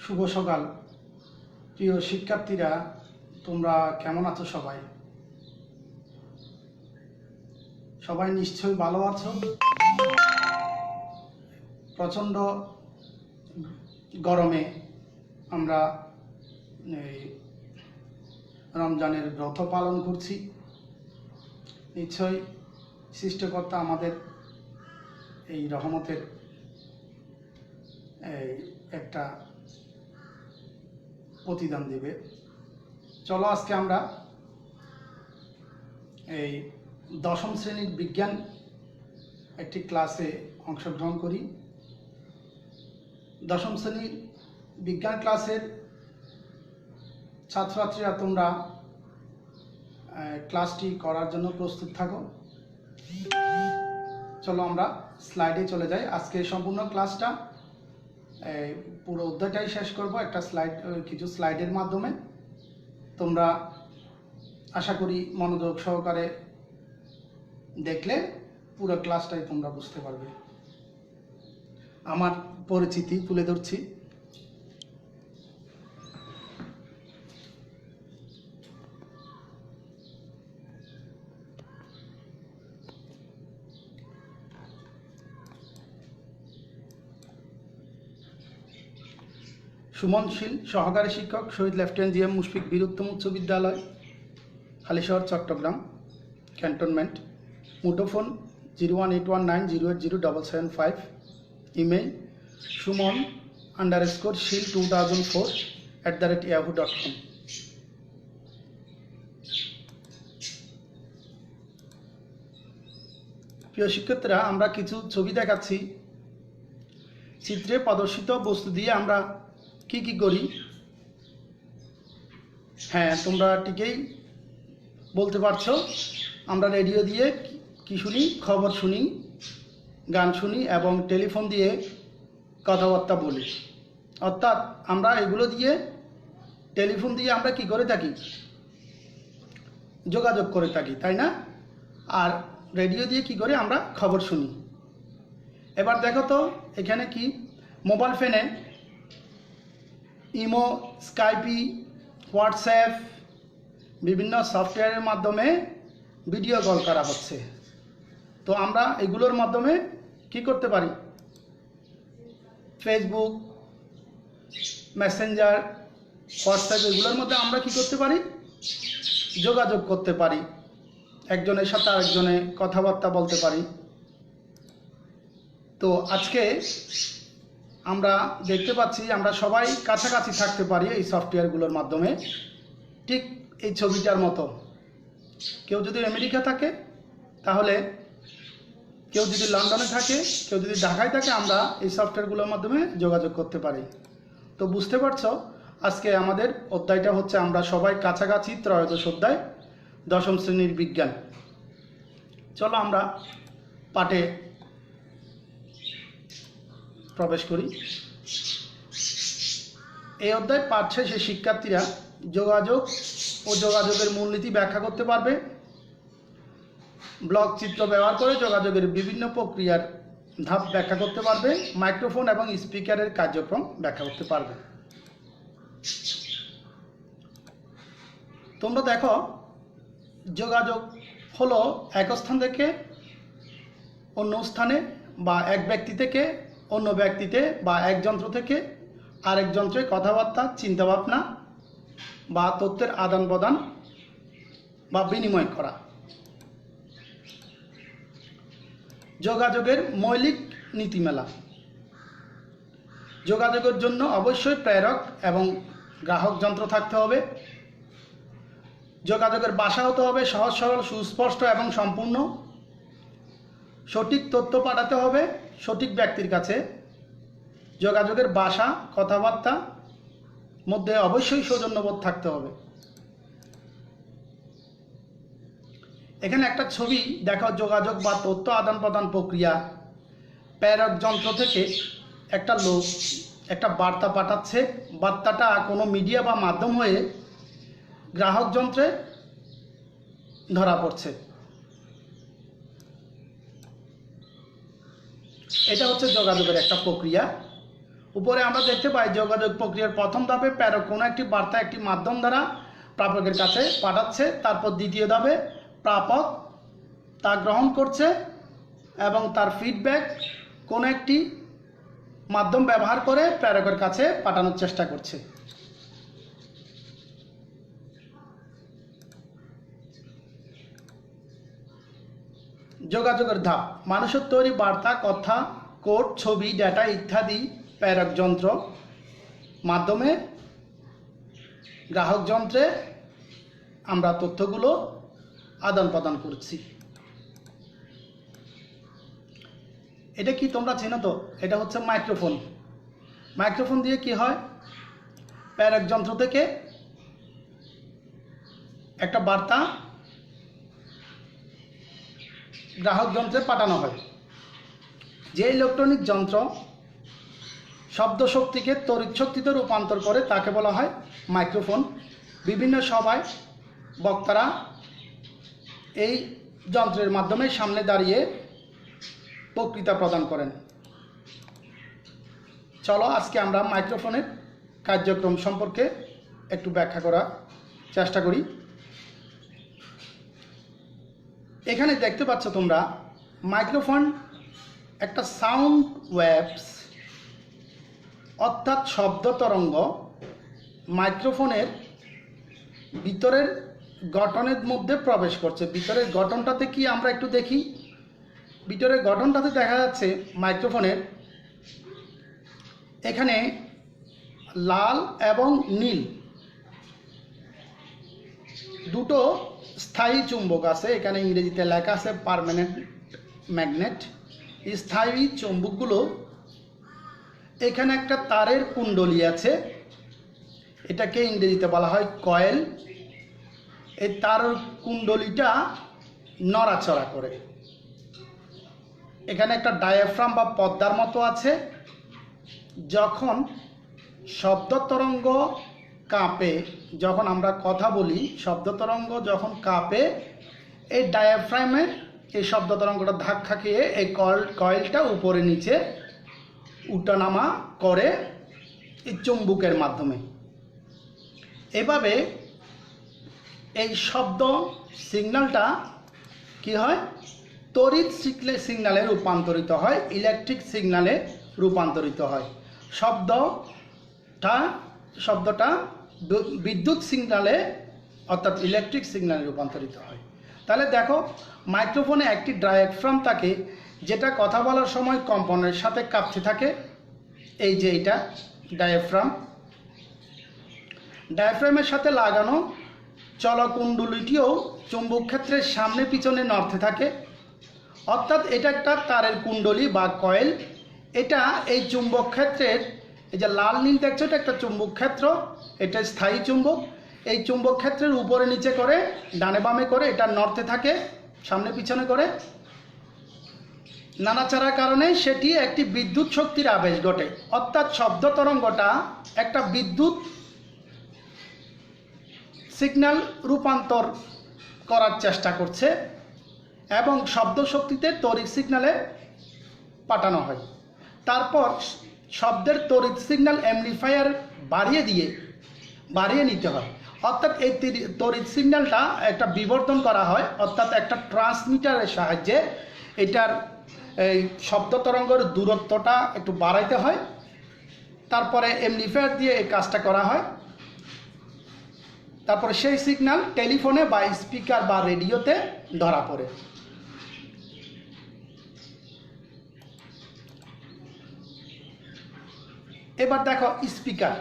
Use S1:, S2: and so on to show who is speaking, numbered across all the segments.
S1: শুভ সকাল প্রিয় শিক্ষার্থীরা, তোমরা কেমন আছো? সবাই নিশ্চয়ই ভালো আছো। প্রচণ্ড গরমে আমরা এই রমজানের ব্রত পালন করছি। নিশ্চয়ই সৃষ্টিকর্তা আমাদের এই রহমতের একটা প্রতিদান দেবে। চলো আজকে আমরা এই দশম শ্রেণীর বিজ্ঞান একটি ক্লাসে অংশগ্রহণ করি। দশম শ্রেণীর বিজ্ঞান ক্লাসের ছাত্রছাত্রীরা তোমরা ক্লাসটি করার জন্য প্রস্তুত থাকো। চলো আমরা স্লাইডে চলে যাই। আজকে সম্পূর্ণ ক্লাসটা পুরো অধ্যায়টাই শেষ করব একটা কিছু স্লাইডের মাধ্যমে। তোমরা আশা করি মনোযোগ সহকারে দেখলে পুরো ক্লাসটাই তোমরা বুঝতে পারবে। আমার পরিচিতি তুলে ধরছি। সুমনশীল, সহকারী শিক্ষক, শহীদ লেফটেন্যান্ট জি এম মুশফিক বীর উত্তম উচ্চ বিদ্যালয়, হালিশহর, চট্টগ্রাম ক্যান্টনমেন্ট। মুঠোফোন 01819080775। Email sumon_shil2004@yahoo.com। প্রিয় শিক্ষার্থীরা, আমরা কিছু ছবি দেখাচ্ছি। চিত্রে প্রদর্শিত বস্তু দিয়ে আমরা কি করি? হ্যাঁ, তোমরা ঠিকই বলতে পারছো। আমরা রেডিও দিয়ে কি শুনি? খবর শুনি, গান শুনি এবং টেলিফোন দিয়ে কথাবার্তা বলি। অর্থাৎ আমরা এগুলো দিয়ে, টেলিফোন দিয়ে আমরা কি করে থাকি? যোগাযোগ করে থাকি, তাই না? আর রেডিও দিয়ে কি করে? আমরা খবর শুনি। এবার দেখো তো এখানে কি? মোবাইল ফোনে ইমো, স্কাইপি, হোয়াটসঅ্যাপ বিভিন্ন সফটওয়্যারের মাধ্যমে ভিডিও কল করা হচ্ছে। তো আমরা এগুলোর মাধ্যমে কি করতে পারি? ফেসবুক, মেসেঞ্জার, হোয়াটসঅ্যাপ এগুলোর মধ্যে আমরা কি করতে পারি? যোগাযোগ করতে পারি। একজনের সাথে আরেকজনে কথাবার্তা বলতে পারি। তো আজকে আমরা দেখতে পাচ্ছি আমরা সবাই কাছাকাছি থাকতে পারি এই সফটওয়্যারগুলোর মাধ্যমে। ঠিক এই ছবিটার মতো। কেউ যদি আমেরিকা থাকে, তাহলে কেউ যদি লন্ডনে থাকে, কেউ যদি ঢাকায় থাকে, আমরা এই সফটওয়্যারগুলোর মাধ্যমে যোগাযোগ করতে পারি। তো বুঝতে পারছো, আজকে আমাদের অধ্যায়টা হচ্ছে আমরা সবাই কাছাকাছি, ত্রয়োদশ অধ্যায়, দশম শ্রেণীর বিজ্ঞান। চলো আমরা পাঠে প্রবেশ করি। এই অধ্যায় পাঠ শেষে শিক্ষার্থীরা যোগাযোগ ও যোগাযোগের মূলনীতি ব্যাখ্যা করতে পারবে। ব্লক চিত্র ব্যবহার করে যোগাযোগের বিভিন্ন প্রক্রিয়ার ধাপ ব্যাখ্যা করতে পারবে। মাইক্রোফোন এবং স্পিকারের কার্যক্রম ব্যাখ্যা করতে পারবে। তোমরা দেখো, যোগাযোগ হলো এক স্থান থেকে অন্য স্থানে বা এক ব্যক্তি থেকে অন্য ব্যক্তিতে বা এক যন্ত্র থেকে আরেক যন্ত্রে কথাবার্তা, চিন্তাভাবনা বা তথ্যের আদান প্রদান বা বিনিময় করা। যোগাযোগের মৌলিক নীতিমালা। যোগাযোগের জন্য অবশ্যই প্রেরক এবং গ্রাহক যন্ত্র থাকতে হবে। যোগাযোগের ভাষা হতে হবে সহজ সরল, সুস্পষ্ট এবং সম্পূর্ণ। সঠিক তথ্য পাঠাতে হবে সঠিক ব্যক্তির কাছে। যোগাযোগের ভাষা, কথাবার্তা মধ্যে অবশ্যই সৌজন্যবোধ থাকতে হবে। এখানে একটা ছবি দেখো। যোগাযোগ বা তথ্য আদান প্রদান প্রক্রিয়া। প্রেরক যন্ত্র থেকে একটা লোক একটা বার্তা পাঠাচ্ছে। বার্তাটা কোনো মিডিয়া বা মাধ্যম হয়ে গ্রাহক যন্ত্রে ধরা পড়ছে। এটা হচ্ছে যোগাযোগের একটা প্রক্রিয়া। উপরে আমরা দেখতে পাই যোগাযোগ প্রক্রিয়ার প্রথম ধাপে প্রেরক কোনো একটি বার্তা একটি মাধ্যম দ্বারা প্রাপকের কাছে পাঠাচ্ছে, তারপর দ্বিতীয় ধাপে প্রাপক তা গ্রহণ করছে এবং তার ফিডব্যাক কোনো একটি মাধ্যম ব্যবহার করে প্রেরকের কাছে পাঠানোর চেষ্টা করছে। যোগাযোগের ধাপ: মানুষের তৈরি বার্তা, কথা, কোড, ছবি, ডেটা ইত্যাদি প্রেরক যন্ত্র মাধ্যমে গ্রাহক যন্ত্রে আমরা তথ্যগুলো আদান প্রদান করছি। এটা কি তোমরা চেনো তো? এটা হচ্ছে মাইক্রোফোন। মাইক্রোফোন দিয়ে কি হয়, প্রেরক যন্ত্র থেকে একটা বার্তা গ্রাহক যন্ত্রে পাঠানো হয়। যে ইলেকট্রনিক যন্ত্র শব্দ শক্তিকে তড়িৎ শক্তিতে রূপান্তর করে তাকে বলা হয় মাইক্রোফোন। বিভিন্ন সভায় বক্তারা এই যন্ত্রের মাধ্যমে সামনে দাঁড়িয়ে বক্তৃতা প্রদান করেন। চলো আজকে আমরা মাইক্রোফোনের কার্যক্রম সম্পর্কে একটু ব্যাখ্যা করার চেষ্টা করি। এখানে দেখতে পাচ্ছ তোমরা মাইক্রোফোন একটা সাউন্ড ওয়েভস অর্থাৎ শব্দ তরঙ্গ মাইক্রোফোনের ভিতরের গঠনের মধ্যে প্রবেশ করছে। ভিতরের গঠনটাতে কি আমরা একটু দেখি। ভিতরের গঠনটাতে দেখা যাচ্ছে মাইক্রোফোনের এখানে লাল এবং নীল দুটো স্থায়ী চুম্বক আছে। এখানে ইংরেজিতে লেখা আছে পার্মানেন্ট ম্যাগনেট। এই স্থায়ী চুম্বকগুলো, এখানে একটা তারের কুণ্ডলী আছে, এটাকে ইংরেজিতে বলা হয় কয়েল। এই তারের কুণ্ডলীটা নড়াচড়া করে। এখানে একটা ডায়াফ্রাম বা পর্দার মতো আছে। যখন শব্দ তরঙ্গ কাঁপে, যখন আমরা কথা বলি, শব্দ তরঙ্গ যখন কাঁপে, এই ডায়াফ্রামে এই শব্দ তরঙ্গটা ধাক্কা খেয়ে এই কয়েলটা উপরে নিচে উঠানামা করে এই চুম্বকের মাধ্যমে। এভাবে এই শব্দ সিগন্যালটা কি হয়, তড়িৎ সিগন্যালে রূপান্তরিত হয়, ইলেকট্রিক সিগন্যালে রূপান্তরিত হয়। শব্দটা বিদ্যুৎ সিগন্যালে অর্থাৎ ইলেকট্রিক সিগন্যালে রূপান্তরিত হয়। তাহলে দেখো মাইক্রোফোনে একটি ডায়াফ্রাম থাকে যেটা কথা বলার সময় কম্পনের সাথে কাঁপতে থাকে। এই যে এটা ডায়াফ্রাম। ডায়াফ্রামের সাথে লাগানো চলকুণ্ডলীটিও চুম্বক ক্ষেত্রের সামনে পিছনে নড়তে থাকে। অর্থাৎ এটা একটা তারের কুণ্ডলী বা কয়েল। এটা এই চুম্বক ক্ষেত্রের, এই যে লাল নীল দেখছো, এটা একটা চুম্বক ক্ষেত্র, এটা স্থায়ী চুম্বক। এই চুম্বক ক্ষেত্রের উপরে নিচে করে, ডানে বামে করে এটা নড়তে থাকে, সামনে পিছনে করে। নাড়াচাড়ার কারণে সেটি একটি বিদ্যুৎ শক্তির আবেশ ঘটে। অর্থাৎ শব্দ তরঙ্গটা একটা বিদ্যুৎ সিগন্যাল রূপান্তর করার চেষ্টা করছে এবং শব্দ শক্তিতে তড়িৎ সিগন্যালে পাঠানো হয়। তারপর শব্দের তড়িৎ সিগন্যাল অ্যাম্পলিফায়ার বাড়িয়ে নিতে হয়। অর্থাৎ এই তড়িৎ সিগন্যালটা একটা বিবর্তন করা হয়, অর্থাৎ একটা ট্রান্সমিটারের সাহায্যে এটার এই শব্দ তরঙ্গের দূরত্বটা একটু বাড়াইতে হয়। তারপরে অ্যাম্পলিফায়ার দিয়ে এই কাজটা করা হয়। তারপরে সেই সিগন্যাল টেলিফোনে বা স্পিকার বা রেডিওতে ধরা পড়ে। এবার দেখো স্পিকার।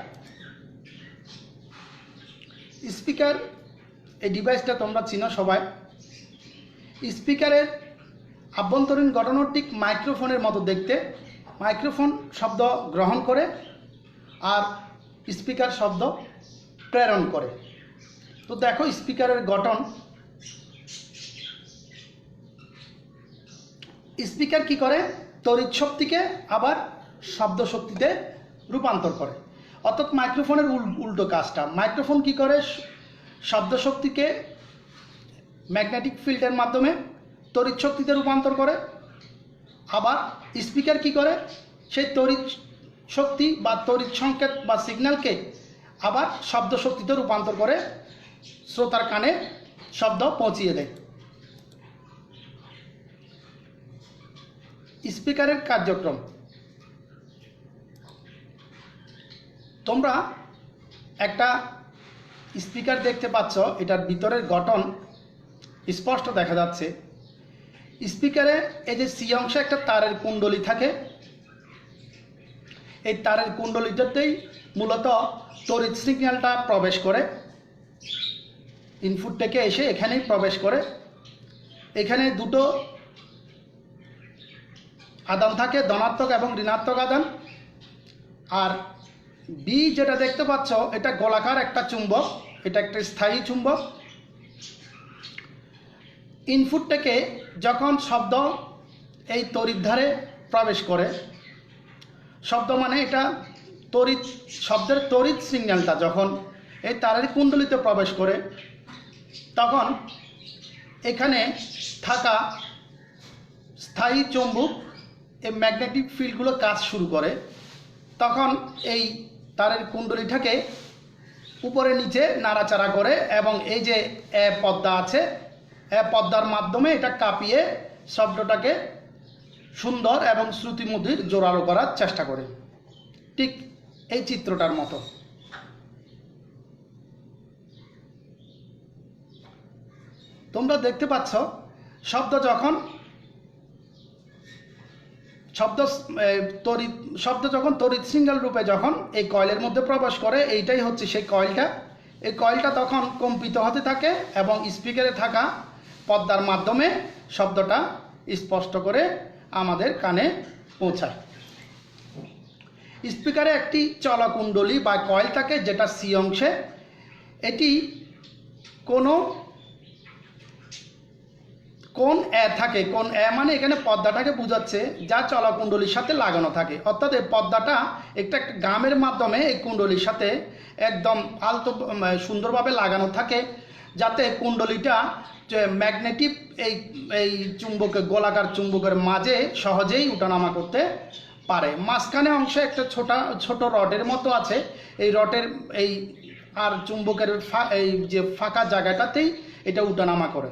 S1: এই ডিভাইসটা তোমরা চিনো সবাই। স্পিকারের আভ্যন্তরীণ গঠন ঠিক মাইক্রোফোনের মতো দেখতে। মাইক্রোফোন শব্দ গ্রহণ করে আর স্পিকার শব্দ প্রেরণ করে। তো দেখো স্পিকারের গঠন। স্পিকার কি করে, তড়িৎ শক্তিকে আবার শব্দ শক্তিতে রূপান্তর করে। অর্থাৎ মাইক্রোফোনের উল্টো কাজটা। মাইক্রোফোন কি করে, শব্দ শক্তিকে ম্যাগনেটিক ফিল্ডের মাধ্যমে তড়িৎ শক্তিতে রূপান্তর করে। আবার স্পিকার কি করে, সেই তড়িৎ শক্তি বা তড়িৎ সংকেত বা সিগন্যালকে আবার শব্দ শক্তিতে রূপান্তর করে শ্রোতার কানে শব্দ পৌঁছিয়ে দেয়। স্পিকারের কার্যক্রম। তোমরা একটা স্পিকার দেখতে পাচ্ছ, এটার ভিতরের গঠন স্পষ্ট দেখা যাচ্ছে। স্পিকারে এই যে সি অংশে একটা তারের কুণ্ডলী থাকে, এই তারের কুণ্ডলীটাতেই মূলত তড়িৎ সিগন্যালটা প্রবেশ করে, ইনপুট থেকে এসে এখানেই প্রবেশ করে। এখানে দুটো আদান থাকে, ধনাত্মক এবং ঋণাত্মক আদান। আর বি যেটা দেখতে পাচ্ছ, এটা গোলাকার একটা চুম্বক, এটা একটা স্থায়ী চুম্বক। ইনপুট থেকে যখন শব্দ এই তড়িৎধারে প্রবেশ করে, শব্দ মানে এটা তড়িৎ, শব্দের তড়িৎ সিগন্যালটা যখন এই তারের কুণ্ডলিতে প্রবেশ করে, তখন এখানে থাকা স্থায়ী চুম্বক এই ম্যাগনেটিক ফিল্ডগুলো কাজ শুরু করে। তখন এই তারের কুণ্ডলীটাকে উপরে নিচে নাড়াচাড়া করে এবং এই যে পর্দা আছে, পর্দার মাধ্যমে এটা কাঁপিয়ে শব্দটাকে সুন্দর এবং শ্রুতিমধুর জোরালো করার চেষ্টা করে, ঠিক এই চিত্রটার মতো। তোমরা দেখতে পাচ্ছ শব্দ যখন তড়িৎ সিগন্যাল রূপে যখন এই কয়েলের মধ্যে প্রবেশ করে, এইটাই হচ্ছে সেই কয়েলটা। এই কয়েলটা তখন কম্পিত হতে থাকে এবং স্পিকারে থাকা পর্দার মাধ্যমে শব্দটা স্পষ্ট করে আমাদের কানে পৌঁছায়। স্পিকারে একটি চলকুণ্ডলী বা কয়েল থাকে, যেটা সি অংশে। এটি কোন থাকে, কোন মানে এখানে পর্দাটাকে বোঝাচ্ছে, যা চলকুণ্ডলীর সাথে লাগানো থাকে। অর্থাৎ এই পর্দাটা একটা গামের মাধ্যমে এই কুণ্ডলীর সাথে একদম আলতো সুন্দরভাবে লাগানো থাকে, যাতে কুণ্ডলীটা ম্যাগনেটিক এই চুম্বকের গোলাকার চুম্বকের মাঝে সহজেই উঠানামা করতে পারে। মাঝখানে অংশে একটা ছোট রডের মতো আছে, এই রডের এই আর চুম্বকের এই যে ফাঁকা জায়গাটাতেই এটা উঠানামা করে।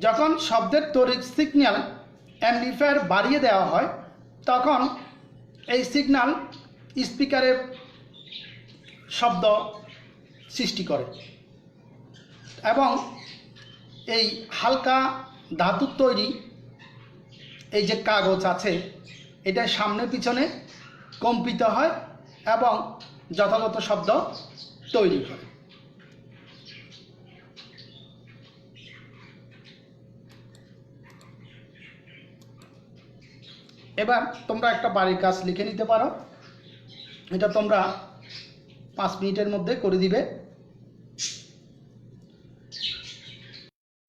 S1: যখন শব্দের তড়িৎ সিগন্যাল অ্যাম্পলিফায়ার বাড়িয়ে দেওয়া হয়, তখন এই সিগন্যাল স্পিকারে শব্দ সৃষ্টি করে এবং এই হালকা ধাতুর তৈরি এই যে কাগজ আছে, এটা সামনে পিছনে কম্পিত হয় এবং যথাযথ শব্দ তৈরি করে। এবার তোমরা একটা বাড়ির কাজ লিখে নিতে পারো, এটা তোমরা 5 মিনিটের মধ্যে করে দিবে।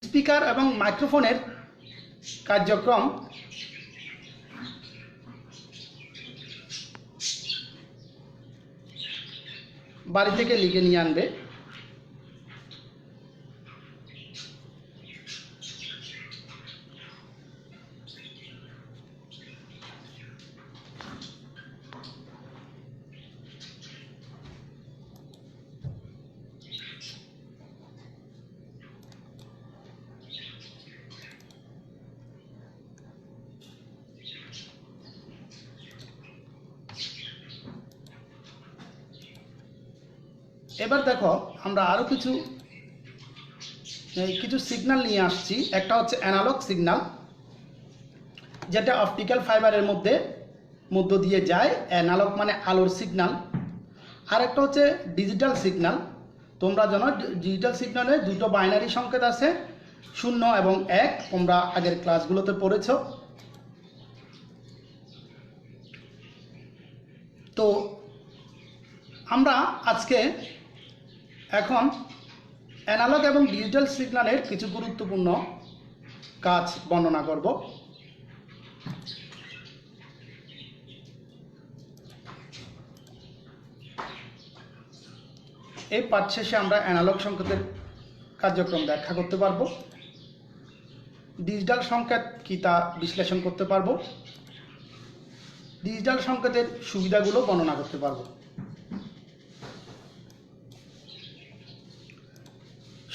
S1: স্পিকার এবং মাইক্রোফোনের কার্যক্রম। বাড়ি থেকে লিখে নিয়ে আনবে। এবার দেখো, আমরা আরও কিছু সিগন্যাল নিয়ে আসছি। একটা হচ্ছে অ্যানালগ সিগন্যাল, যেটা অপটিক্যাল ফাইবারের মধ্য দিয়ে যায়। অ্যানালগ মানে আলোর সিগন্যাল। আর একটা হচ্ছে ডিজিটাল সিগন্যাল। তোমরা জানো ডিজিটাল সিগন্যালে দুটো বাইনারি সংকেত আছে, 0 এবং 1। তোমরা আগের ক্লাসগুলোতে পড়েছ। তো আমরা আজকে এখন অ্যানালগ এবং ডিজিটাল সিগন্যালের কিছু গুরুত্বপূর্ণ কাজ বর্ণনা করব। এই পাঠ শেষে আমরা অ্যানালগ সংকেতের কার্যক্রম ব্যাখ্যা করতে পারব, ডিজিটাল সংকেত কি তা বিশ্লেষণ করতে পারব, ডিজিটাল সংকেতের সুবিধাগুলো বর্ণনা করতে পারবো।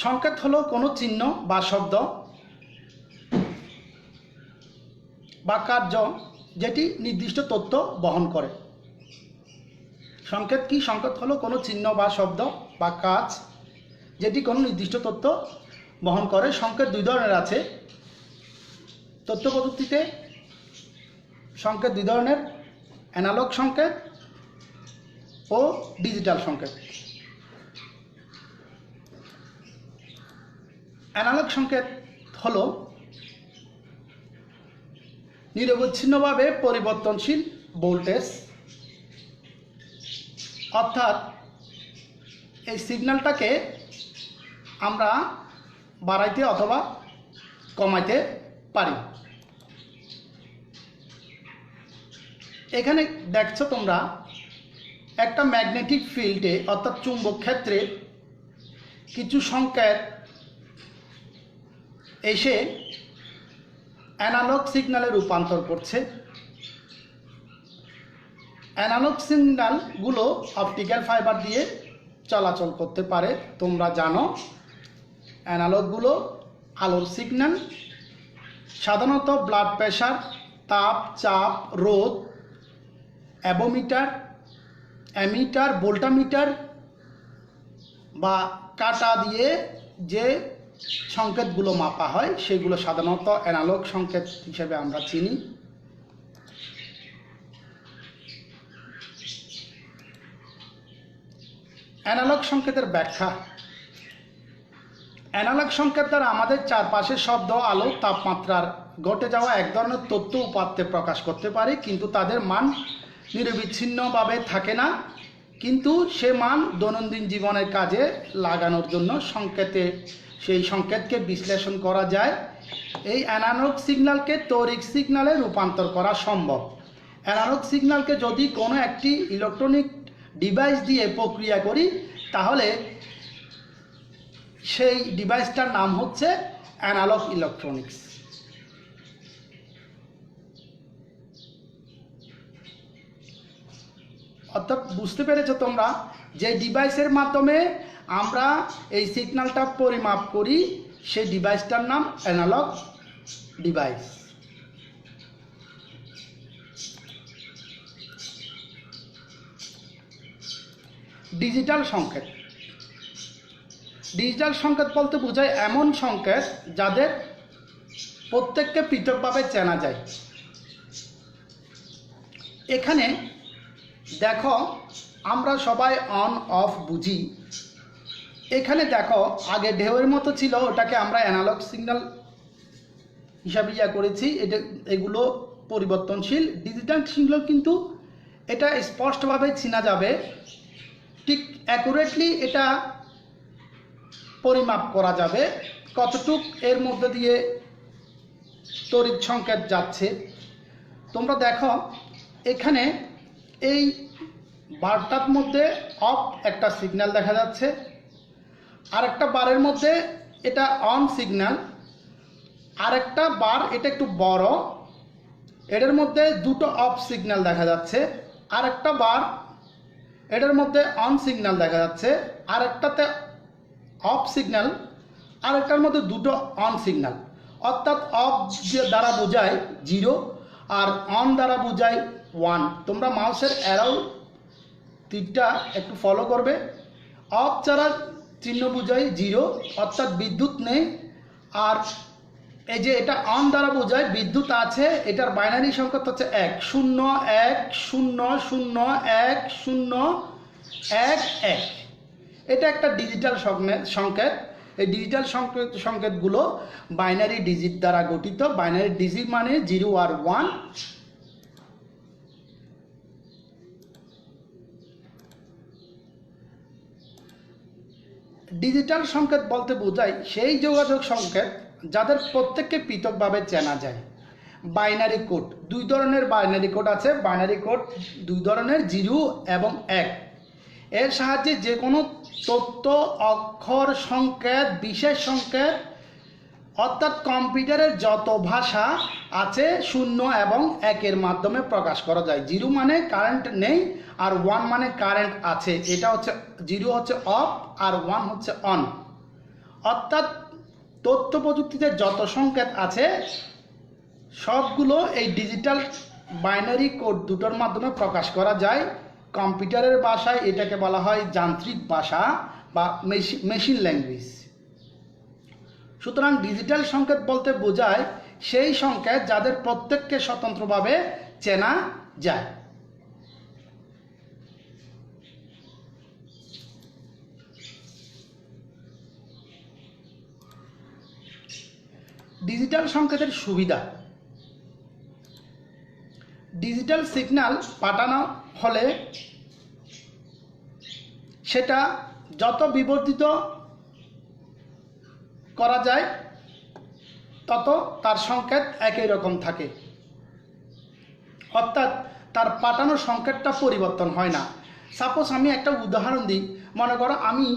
S1: সংকেত হলো কোনো চিহ্ন বা শব্দ বা কার্য যেটি নির্দিষ্ট তথ্য বহন করে। সংকেত কি? সংকেত হলো কোনো চিহ্ন বা শব্দ বা কাজ যেটি কোনো নির্দিষ্ট তথ্য বহন করে। সংকেত দুই ধরনের আছে। তথ্য প্রযুক্তিতে সংকেত দুই ধরনের, অ্যানালগ সংকেত ও ডিজিটাল সংকেত। অ্যানালগ সংকেত হলো নিরবচ্ছিন্নভাবে পরিবর্তনশীল ভোল্টেজ, অর্থাৎ এই সিগন্যালটাকে আমরা বাড়াইতে অথবা কমাইতে পারি। এখানে দেখছো তোমরা একটা ম্যাগনেটিক ফিল্ডে অর্থাৎ চুম্বক ক্ষেত্রে কিছু সংকেত এসে অ্যানালগ সিগন্যালে রূপান্তর করছে। অ্যানালগ সিগন্যালগুলো অপটিক্যাল ফাইবার দিয়ে চলাচল করতে পারে। তোমরা জানো অ্যানালগগুলো আলোর সিগন্যাল, সাধারণত ব্লাড প্রেশার, তাপ, চাপ, রোদ, অ্যাবোমিটার, অ্যামিটার, ভোল্টামিটার বা কাঁটা দিয়ে যে সংকেতগুলো মাপা হয় সেগুলো সাধারণত অ্যানালগ সংকেত হিসেবে আমরা চিনি। অ্যানালগ সংকেতের ব্যাখ্যা। অ্যানালগ সংকেত দ্বারা আমাদের চারপাশের শব্দ, আলো, তাপমাত্রার ঘটে যাওয়া এক ধরনের তথ্য উপাত্তে প্রকাশ করতে পারে, কিন্তু তাদের মান নিরবিচ্ছিন্নভাবে থাকে না। কিন্তু সে মান দৈনন্দিন জীবনের কাজে লাগানোর জন্য সেই সংকেতকে বিশ্লেষণ করা যায়। এই অ্যানালগ সিগন্যালকে তড়িৎ সিগন্যালে রূপান্তর করা সম্ভব। অ্যানালগ সিগন্যালকে যদি কোনো একটি ইলেকট্রনিক ডিভাইস দিয়ে প্রক্রিয়া করি তাহলে সেই ডিভাইসটার নাম হচ্ছে অ্যানালগ ইলেকট্রনিক্স। অর্থাৎ বুঝতে পেরেছো তোমরা যে ডিভাইসের মাধ্যমে আমরা এই সিগন্যালটা পরিমাপ করি সেই ডিভাইসটার নাম অ্যানালগ ডিভাইস। ডিজিটাল সংকেত। ডিজিটাল সংকেত বলতে বোঝায় এমন সংকেত যাদের প্রত্যেককে পৃথকভাবে চেনা যায়। এখানে দেখো আমরা সবাই অন অফ বুঝি। এখানে দেখো আগে ঢেউয়ের মতো ছিল, ওটাকে আমরা অ্যানালগ সিগন্যাল হিসাবে করেছি। এগুলো পরিবর্তনশীল। ডিজিটাল সিগন্যাল কিন্তু এটা স্পষ্টভাবে চেনা যাবে, ঠিক অ্যাকুরেটলি এটা পরিমাপ করা যাবে কতটুক এর মধ্যে দিয়ে তড়িৎ সংকেত যাচ্ছে। তোমরা দেখো এখানে এই বারটার মধ্যে অফ একটা সিগন্যাল দেখা যাচ্ছে, আর একটা বারের মধ্যে এটা অন সিগন্যাল, আর একটা বার এটা একটু বড়, এটার মধ্যে দুটো অফ সিগন্যাল দেখা যাচ্ছে। আর একটা বার এটার মধ্যে অন সিগন্যাল দেখা যাচ্ছে, আর একটাতে অফ সিগন্যাল, আর একটার মধ্যে দুটো অন সিগন্যাল। অর্থাৎ অফ দ্বারা বোঝায় 0 আর অন দ্বারা বোঝায় 1। তোমরা মাউসের অ্যারো তীরটা একটু ফলো করবে। অফ ছাড়া চিহ্ন বোঝায় 0, অর্থাৎ বিদ্যুৎ নেই। আর এই যে এটা অন দ্বারা বোঝায় বিদ্যুৎ আছে। এটার বাইনারি সংকেত হচ্ছে 1 0 1 0 0 1 0 1 1। এটা একটা ডিজিটাল সংকেত। এই ডিজিটাল সংকেতগুলো বাইনারি ডিজিট দ্বারা গঠিত। বাইনারি ডিজিট মানে 0 আর 1। ডিজিটাল সংকেত বলতে বোঝায় সেই যোগাযোগ সংকেত যাদের প্রত্যেককে পৃথকভাবে চেনা যায়। বাইনারি কোড, দুই ধরনের বাইনারি কোড আছে। বাইনারি কোড দুই ধরনের, 0 এবং 1। এর সাহায্যে যে কোনো তথ্য, অক্ষর, সংকেত, বিশেষ সংকেত অর্থাৎ কম্পিউটারের যত ভাষা আছে 0 এবং 1-এর মাধ্যমে প্রকাশ করা যায়। 0 মানে কারেন্ট নেই আর 1 মানে কারেন্ট আছে। এটা হচ্ছে 0 হচ্ছে অফ আর 1 হচ্ছে অন। অর্থাৎ তথ্য প্রযুক্তিতে যত সংকেত আছে সবগুলো এই ডিজিটাল বাইনারি কোড দুটোর মাধ্যমে প্রকাশ করা যায়। কম্পিউটারের ভাষায় এটাকে বলা হয় যান্ত্রিক ভাষা বা মেশিন ল্যাঙ্গুয়েজ। সুতরাং ডিজিটাল সংকেত বলতে বোঝায় সেই সংকেত যাদের প্রত্যেককে স্বতন্ত্রভাবে চেনা যায়। ডিজিটাল সংকেতের সুবিধা: ডিজিটাল সিগন্যাল পাঠানো হলে সেটা যত বিবর্ধিত করা যায় তত তার সংকেত একই রকম থাকে। অর্থাৎ তার পাঠানো সংকেতটা পরিবর্তন হয় না। সাপোজ আমি একটা উদাহরণ দিই, মনে করো আমি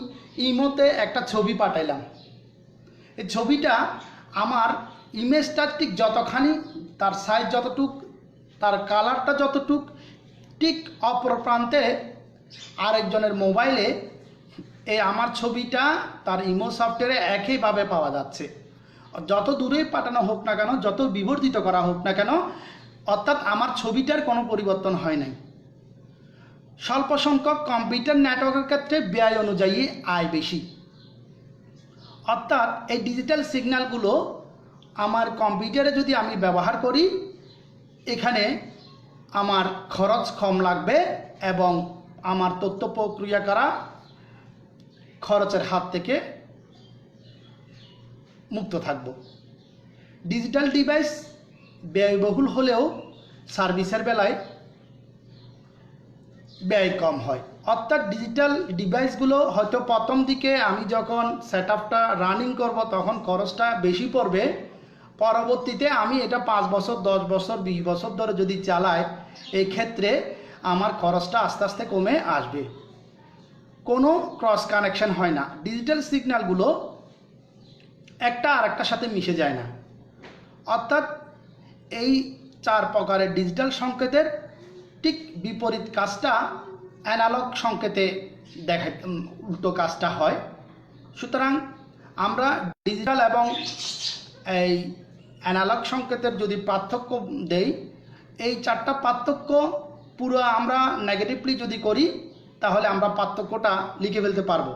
S1: ইমোতে একটা ছবি পাঠাইলাম। এই ছবিটা আমার ইমেজটা ঠিক যতখানি, তার সাইজ যতটুক, তার কালারটা যতটুক, ঠিক অপর প্রান্তে আরেকজনের মোবাইলে এই আমার ছবিটা তার ইমো সফটওয়্যারে একইভাবে পাওয়া যাচ্ছে। যত দূরেই পাঠানো হোক না কেন, যত বিবর্ধিত করা হোক না কেন, অর্থাৎ আমার ছবিটার কোনো পরিবর্তন হয় নাই। স্বল্প সংখ্যক কম্পিউটার নেটওয়ার্কের ক্ষেত্রে ব্যয় অনুযায়ী আয় বেশি। অর্থাৎ এই ডিজিটাল সিগন্যালগুলো আমার কম্পিউটারে যদি আমি ব্যবহার করি, এখানে আমার খরচ কম লাগবে এবং আমার তথ্য প্রক্রিয়া করা খরচের হাত থেকে মুক্ত থাকব। ডিজিটাল ডিভাইস ব্যয়বহুল হলেও সার্ভিসের বেলায় ব্যয় কম হয়। অর্থাৎ ডিজিটাল ডিভাইসগুলো হয়তো প্রথম দিকে আমি যখন সেট আপটা রানিং করব তখন খরচটা বেশি পড়বে। পরবর্তীতে আমি এটা 5 বছর, 10 বছর, 20 বছর ধরে যদি চালাই, এই ক্ষেত্রে আমার খরচটা আস্তে আস্তে কমে আসবে। কোনো ক্রস কানেকশন হয় না। ডিজিটাল সিগন্যালগুলো একটা আরেকটার সাথে মিশে যায় না। অর্থাৎ এই 4 প্রকারের ডিজিটাল সংকেতের ঠিক বিপরীত কাজটা অ্যানালগ সংকেতে উল্টো কাজটা হয়। সুতরাং আমরা ডিজিটাল এবং এই অ্যানালগ সংকেতের যদি পার্থক্য দেই, এই 4টা পার্থক্য পুরো আমরা নেগেটিভলি যদি করি তাহলে আমরা পার্থক্যটা লিখে ফেলতে পারবো।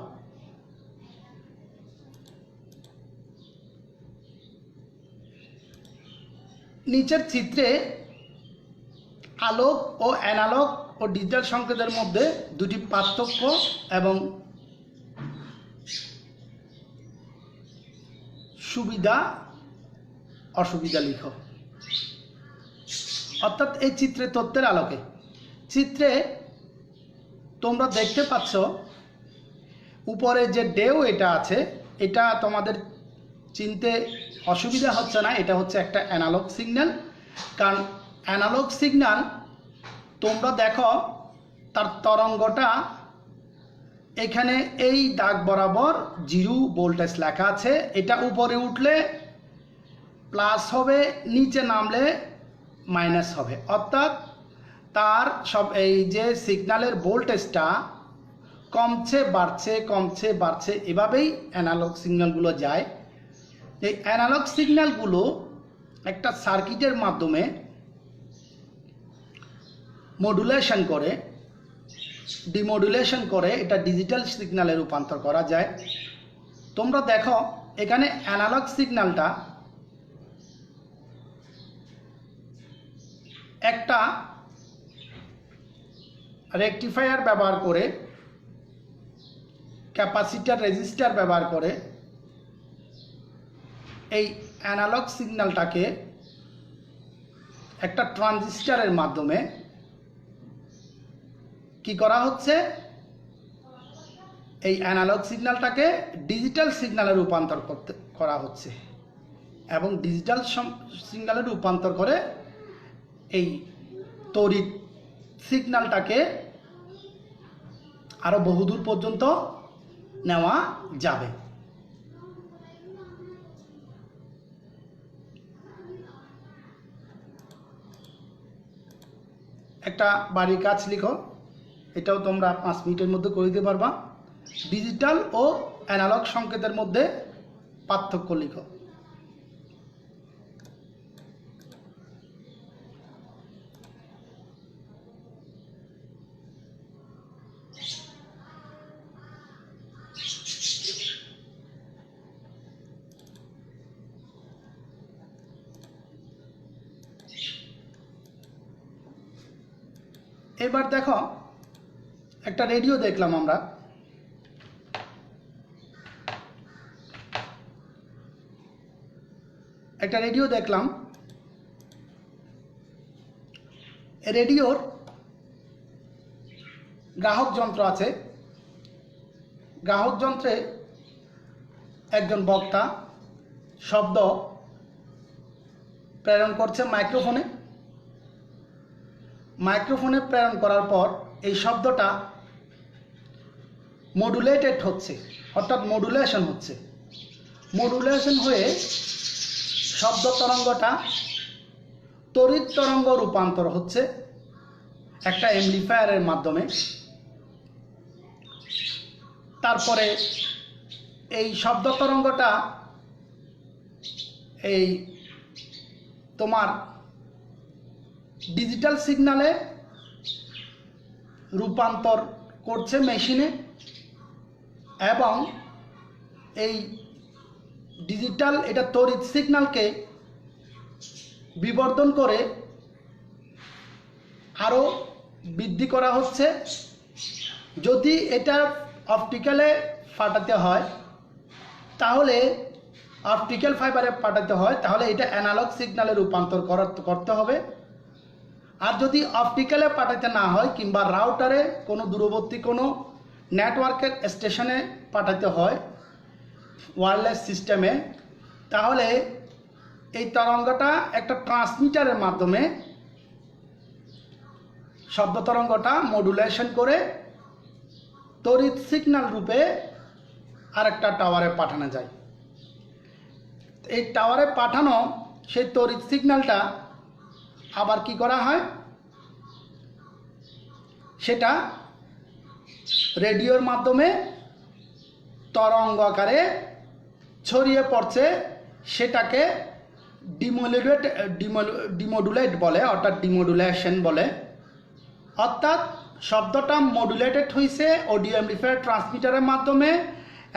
S1: নিচের চিত্রে আলোক ও অ্যানালগ ও ডিজিটাল সংকেতের মধ্যে দুটি পার্থক্য এবং সুবিধা অসুবিধা লিখো। অর্থাৎ এই চিত্রের তথ্যের আলোকে, চিত্রে তোমরা দেখতে পাচ্ছ উপরে যে ডেও এটা আছে, এটা তোমাদের চিনতে অসুবিধা হচ্ছে না। এটা হচ্ছে একটা অ্যানালগ সিগন্যাল। কারণ অ্যানালগ সিগন্যাল তোমরা দেখো তার তরঙ্গটা এখানে এই দাগ বরাবর 0 ভোল্টেজ লেখা আছে। এটা উপরে উঠলে প্লাস হবে, নিচে নামলে মাইনাস হবে। অর্থাৎ তার সব এই যে সিগন্যালের ভোল্টেজটা কমছে বাড়ছে, কমছে বাড়ছে, এভাবেই অ্যানালগ সিগন্যালগুলো যায়। এই অ্যানালগ সিগন্যালগুলো একটা সার্কিটের মাধ্যমে মডুলেশন করে, ডিমডুলেশন করে এটা ডিজিটাল সিগন্যালে রূপান্তর করা যায়। তোমরা দেখো এখানে অ্যানালগ সিগন্যালটা একটা রেকটিফায়ার ব্যবহার করে, ক্যাপাসিটর, রেজিস্টার ব্যবহার করে এই অ্যানালগ সিগন্যালটাকে একটা ট্রানজিস্টরের মাধ্যমে কি করা হচ্ছে, এই অ্যানালগ সিগন্যালটাকে ডিজিটাল সিগন্যালে রূপান্তর করা হচ্ছে এবং ডিজিটাল সিগন্যালে রূপান্তর করে এই তড়িৎ সিগন্যালটাকে আরো বহুদূর পর্যন্ত নেওয়া যাবে। একটা বাড়ির কাজ লিখো, এটাও তোমরা 5 মিনিটের মধ্যে করে দিতে পারবা। ডিজিটাল ও অ্যানালগ সংকেতের মধ্যে পার্থক্য লিখো। এবার দেখো একটা রেডিও দেখলাম আমরা, একটা রেডিও দেখলাম। রেডিওর গ্রাহক যন্ত্র আছে, গ্রাহক যন্ত্রে একজন বক্তা শব্দ প্রেরণ করছে মাইক্রোফোনে। মাইক্রোফোনে প্রেরণ করার পর এই শব্দটা মডুলেটেড হচ্ছে, অর্থাৎ মডুলেশন হচ্ছে। মডুলেশন হয়ে শব্দ তরঙ্গটা তড়িৎ তরঙ্গ রূপান্তর হচ্ছে একটা অ্যাম্প্লিফায়ারের মাধ্যমে। তারপরে এই শব্দ তরঙ্গটা এই তোমার ডিজিটাল সিগন্যালে রূপান্তর করছে মেশিনে, এবং এই ডিজিটাল এটা তড়িৎ সিগন্যালকে বিবর্ধন করে আরও বৃদ্ধি করা হচ্ছে। যদি এটা অপটিক্যালে পাঠাতে হয় তাহলে অপটিক্যাল ফাইবারে পাঠাতে হয় তাহলে এটা অ্যানালগ সিগন্যালে রূপান্তর করতে হবে। আর যদি অপটিক্যালে পাঠাতে না হয় কিংবা রাউটারে কোনো দূরবর্তী কোনো নেটওয়ার্কের স্টেশনে পাঠাতে হয় ওয়্যারলেস সিস্টেমে, তাহলে এই তরঙ্গটা একটা ট্রান্সমিটারের মাধ্যমে শব্দ তরঙ্গটা মডুলেশন করে তড়িৎ সিগন্যাল রূপে আরেকটা টাওয়ারে পাঠানো যায়। এই টাওয়ারে পাঠানো সেই তড়িৎ সিগন্যালটা আবার কি করা হয়, সেটা রেডিওর মাধ্যমে তরঙ্গ আকারে ছড়িয়ে পড়ছে, সেটাকে ডিমোডুলেট বলে, অর্থাৎ ডিমোডুলেশন বলে। অর্থাৎ শব্দটা মডুলেটেড হয়েছে অডিও অ্যাম্প্লিফায়ার ট্রান্সমিটারের মাধ্যমে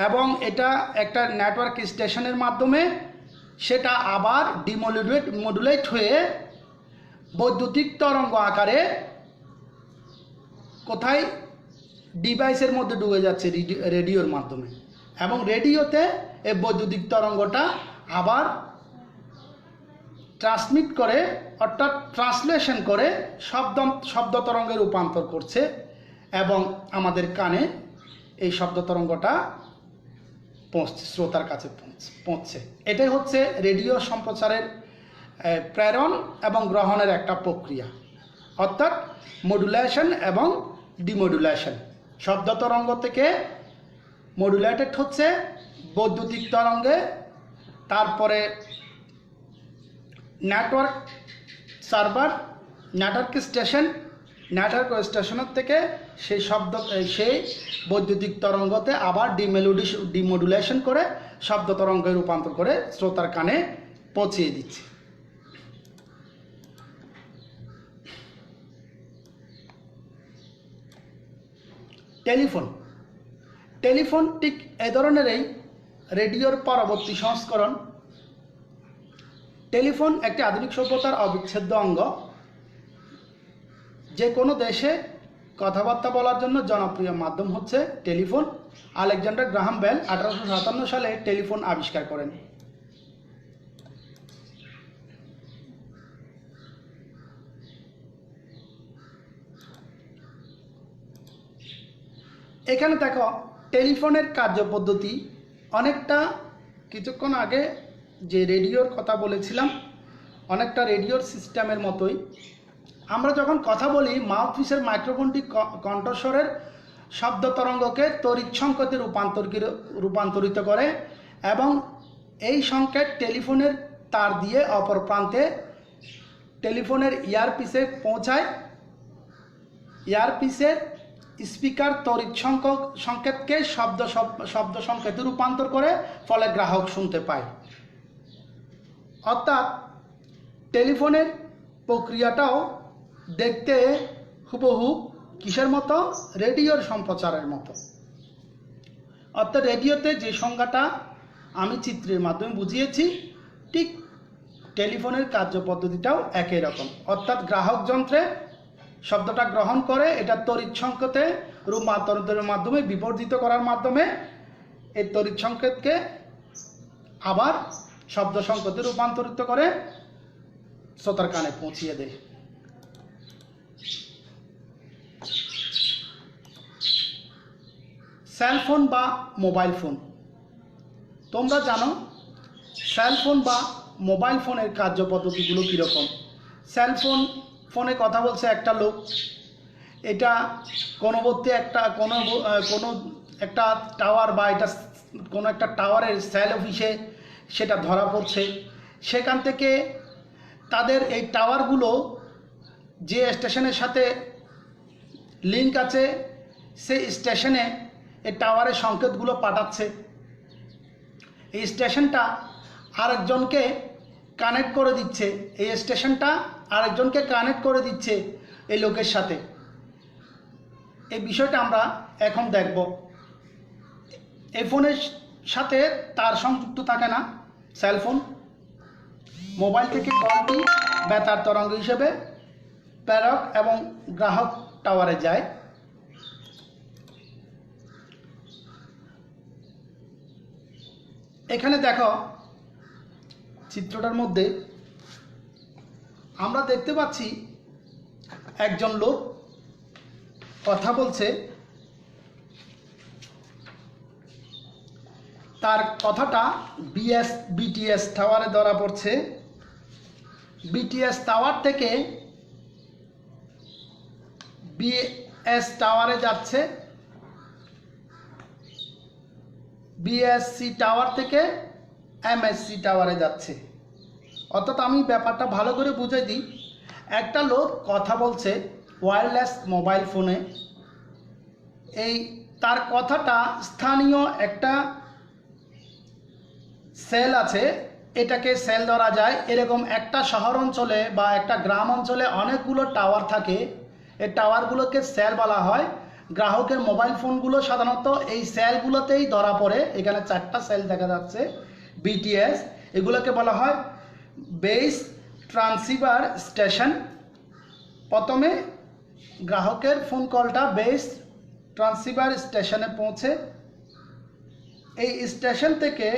S1: এবং এটা একটা নেটওয়ার্ক স্টেশনের মাধ্যমে, সেটা আবার মডুলেট হয়ে বৈদ্যুতিক তরঙ্গ আকারে কোথায় ডিভাইসের মধ্যে ঢুকে যাচ্ছে রেডিওর মাধ্যমে, এবং রেডিওতে এই বৈদ্যুতিক তরঙ্গটা আবার ট্রান্সমিট করে, অর্থাৎ ট্রান্সলেশন করে শব্দ তরঙ্গে রূপান্তর করছে এবং আমাদের কানে এই শব্দ তরঙ্গটা পৌঁছছে, শ্রোতার কাছে পৌঁছছে। এটাই হচ্ছে রেডিও সম্প্রচারের প্রেরণ এবং গ্রহণের একটা প্রক্রিয়া, অর্থাৎ মডুলেশন এবং ডিমডুলেশন। শব্দ তরঙ্গ থেকে মডুলেটেড হচ্ছে বৈদ্যুতিক তরঙ্গে, তারপরে নেটওয়ার্ক সার্ভার, নেটওয়ার্ক স্টেশনের থেকে সেই বৈদ্যুতিক তরঙ্গতে আবার ডিমডুলেশন করে শব্দ তরঙ্গে রূপান্তর করে শ্রোতার কানে পৌঁছিয়ে দিচ্ছে। টেলিফোন ঠিক এই ধরনেরই রেডিওর পরবর্তী সংস্করণ। টেলিফোন একটি আধুনিক সভ্যতার অবিচ্ছেদ্য অঙ্গ। যে কোনো দেশে কথাবার্তা বলার জন্য জনপ্রিয় মাধ্যম হচ্ছে টেলিফোন। আলেকজান্ডার গ্রাহাম বেল 1857 সালে টেলিফোন আবিষ্কার করেন। এখানে দেখো টেলিফোনের কার্যপদ্ধতি অনেকটা কিছুক্ষণ আগে যে রেডিওর কথা বলেছিলাম, অনেকটা রেডিওর সিস্টেমের মতোই। আমরা যখন কথা বলি মাউথপিসের মাইক্রোফোনটি কণ্ঠস্বরের শব্দ তরঙ্গকে তড়িৎ সংকেতে রূপান্তরিত করে এবং এই সংকেত টেলিফোনের তার দিয়ে অপর প্রান্তে টেলিফোনের ইয়ারপিসে পৌঁছায় ইয়ারপিসের স্পিকার তড়িৎ সংকেতকে শব্দ সংকেতে রূপান্তর করে, ফলে গ্রাহক শুনতে পায়। অর্থাৎ টেলিফোনের প্রক্রিয়াটাও দেখতে হুবহু কিসের মতো? রেডিওর সম্প্রচারের মতো। অর্থাৎ রেডিওতে যে সংজ্ঞাটা আমি চিত্রের মাধ্যমে বুঝিয়েছি, ঠিক টেলিফোনের কার্যপদ্ধতিটাও একই রকম। অর্থাৎ গ্রাহক যন্ত্রে শব্দটা গ্রহণ করে, এটা তড়িৎ সংকেতে রূপান্তরের মাধ্যমে, বিবর্ধিত করার মাধ্যমে এই তড়িৎ সংকেতকে আবার শব্দ সংকেতে রূপান্তরিত করে শ্রোতার কানে পৌঁছিয়ে দেয়। সেলফোন বা মোবাইল ফোন, তোমরা জানো সেলফোন বা মোবাইল ফোনের কার্যপদ্ধতিগুলো কীরকম। ফোনে কথা বলছে একটা লোক, এটা কোনোবর্তী কোনো একটা টাওয়ার বা এটা কোনো একটা টাওয়ারের সেল অফিসে সেটা ধরা পড়ছে। সেখান থেকে তাদের এই টাওয়ারগুলো যে স্টেশনের সাথে লিঙ্ক আছে, সেই স্টেশনে এই টাওয়ারের সংকেতগুলো পাঠাচ্ছে। এই স্টেশনটা আরেকজনকে কানেক্ট করে দিচ্ছে, এই স্টেশনটা আরেকজনকে কানেক্ট করে দিচ্ছে এই লোকের সাথে। এই বিষয়টা আমরা এখন দেখব। এই ফোনের সাথে তার সংযুক্ত থাকে না সেলফোন। মোবাইল থেকে কলটি বেতার তরঙ্গ হিসেবে প্রেরক এবং গ্রাহক টাওয়ারে যায়। এখানে দেখো চিত্রটার মধ্যে আমরা দেখতে পাচ্ছি একজন লোক কথা বলছে, তার কথাটা বিটিএস টাওয়ারে ধরা পড়ছে। বিটিএস টাওয়ার থেকে বিএস টাওয়ারে যাচ্ছে, বিএসসি টাওয়ার থেকে এমএসসি টাওয়ারে যাচ্ছে। অর্থাৎ আমি ব্যাপারটা ভালো করে বুঝাই দিই। একটা লোক কথা বলছে ওয়্যারলেস মোবাইল ফোনে, এই তার কথাটা স্থানীয় একটা সেল আছে, এটাকে সেল ধরা যায়। এরকম একটা শহর অঞ্চলে বা একটা গ্রাম অঞ্চলে অনেকগুলো টাওয়ার থাকে, এই টাওয়ারগুলোকে সেল বলা হয়। গ্রাহকের মোবাইল ফোনগুলো সাধারণত এই সেলগুলোতেই ধরা পড়ে। এখানে 4টা সেল দেখা যাচ্ছে বিটিএস, এগুলোকে বলা হয় বেস ট্রান্সিভার স্টেশন। প্রথমে গ্রাহকের ফোন কলটা বেস ট্রান্সিভার স্টেশনে পৌঁছে, এই স্টেশন থেকে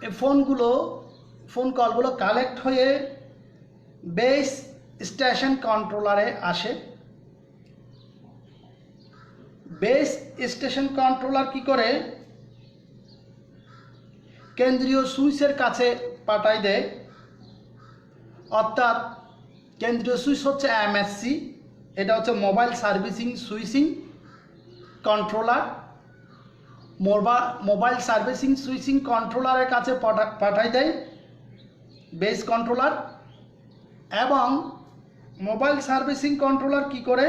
S1: এই ফোন কলগুলো কালেক্ট হয়ে বেস স্টেশন কন্ট্রোলারে আসে। বেস স্টেশন কন্ট্রোলার কি করে? কেন্দ্রীয় সুইচের কাছে পাঠাই দেয়। অর্থাৎ কেন্দ্রীয় সুইচ হচ্ছে এমএসসি, এটা হচ্ছে mobile servicing switching controller. Mobile servicing switching কন্ট্রোলারের কাছে পাঠাই দেয় বেস কন্ট্রোলার। এবং মোবাইল সার্ভিসিং কন্ট্রোলার কি করে?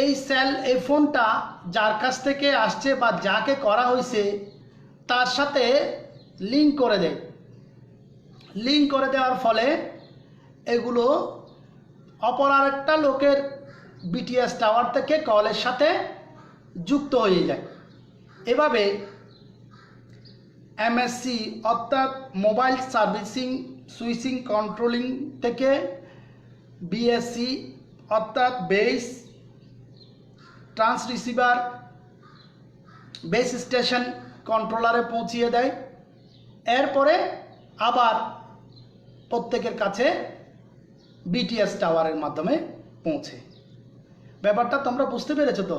S1: এই ফোনটা যার কাছ থেকে আসছে বা যাকে করা হয়েছে তার সাথে লিঙ্ক করে দেয়। লিঙ্ক করে দেওয়ার ফলে এগুলো অপর আরেকটা লোকের বিটিএস টাওয়ার থেকে কলের সাথে যুক্ত হয়ে যায়। এভাবে এমএসসি অর্থাৎ মোবাইল সার্ভিসিং সুইচিং কন্ট্রোলিং থেকে বিএসসি অর্থাৎ বেস ট্রান্সরিসিভার বেস স্টেশন কন্ট্রোলারে পৌঁছিয়ে দেয়। এরপরে আবার প্রত্যেকের কাছে বিটিএস টাওয়ারের মাধ্যমে পৌঁছে। ব্যাপারটা তোমরা বুঝতে পেরেছো তো?